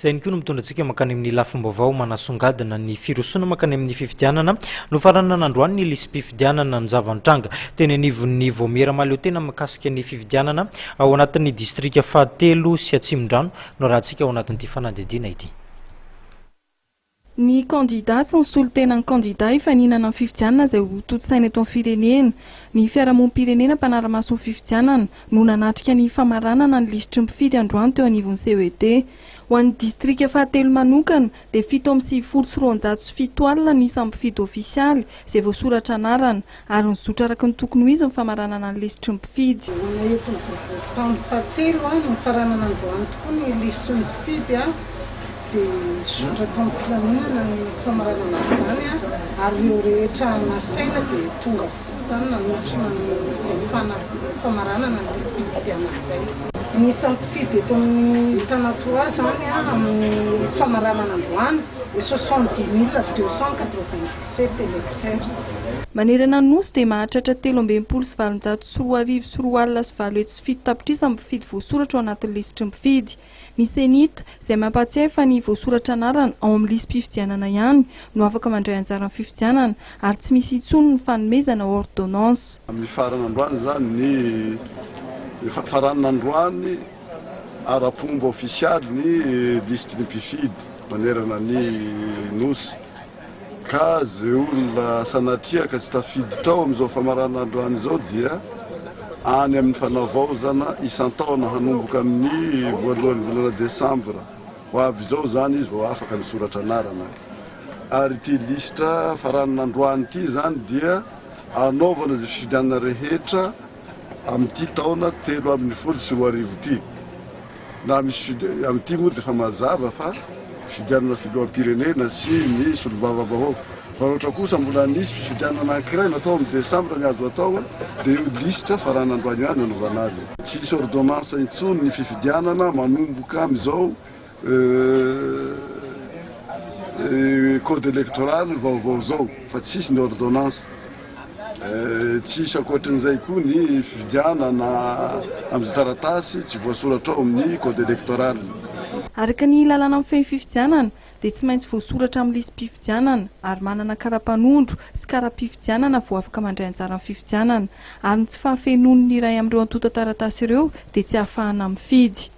Zay ihany koa no mitondra antsika makany amin'ny lafim-baovao manasongadina ny firosoana makany amin'ny fifidianana no farana nandroany ny lisam-pifidianana ny Zavantranga teny anivon'ny Voameramalo tena makasika ny fifidianana ao anatin'ny distrika fahatelo sy Atsimondrano no raha antsika ao anatin'ity fanadidina ity. Ny candidat sy ny solotenan'ny candidat ifaninana amin'ny fifidianana izay ho toto-tsaina eto amin'ny firenena. Ny fiarahamonim-pirenena mpanara-maso ny fifidianana no nanatrika ny famaranana ny lisitry ny mpifidy androany teo anivon'ny CED. Ho an'ny distrika fahatelo manokana dia 7,907 ny isan'ny mpifidy ofisialy izay voasoratra anarana ary nizotra araka ny tokony ho izy ny famaranana ny lisitry ny mpifidy. Tamin'ny fahatelo no faranana androany tokoa ny lisitry ny mpifidy dia nizotra tamin'ny ny famaranana izany ary ireo rehetra nasaina dia tonga avokoa izany nanotrona izay famaranana ny lisam-pifidianana izay. Ny isan'ny mpifidy eto amin'ny Tanatoa izany amin'ny famaranana androany dia 70,297 électeurs. Manerana ny nosy dia mahatratra 13,704,407 tapitrisa mpifidy voasoratra ao anatin'ny lisitry ny mpifidy. Ny senita izay mampatsiahy fa ny voasoratra anarana ao amin'ny lisam-pifidianana ihany no afaka mandray anjara amin'ny fifidianana ary tsy misy intsony ny fanomezana ordonnance. Amin'ny farana androany izany ny farana androany ara-pomba ofisialy ny lisitry ny mpifidy manerana ny nosy. Ka zay olona sanatria ka tsy tafidy tao amin'izao famarana androany izao dia any amin'ny fanavaozana isan-taona hanomboka amin'ny voalohan'ny volana Desambra. Ho avy izao zany izy vao afaka misoratra anarana. Ary ity lisitra faranana androany ity zany dia anaovana izay fifidianana rehetra amin'ity taona 3,10 ity. Na misy amin'ity moa dia efa mazava fa fifidianana filoham-pirenena sy ny solom-bava-bahoaka. Fa ohatra kosa mbola nisy fifidianana anankiray natao amin'ny Desambra ny azo atao dia io lisitra faranana androany ihany anaovana azy. Tsisy ordonnance intsony ny fifidianana manomboka amin'izao code électoral vaovao zao fa tsisy ny ordonnance. Tsisy ankoatran'izay koa ny fifidianana amin'izay taratasy tsy voasoratra ao amin'ny code électoral. Araka ny lalana amin'ny fehiny fifidianana dia tsy maintsy voasoratra amin'ny lisam-pifidianana ary manana kara-panondro sy kara-pifidianana vao afaka mandray anjara amin'ny fifidianana ary ny tsy fahafenon'ny iray amin'ireo antota taratasy ireo dia tsy ahafahana mifidy.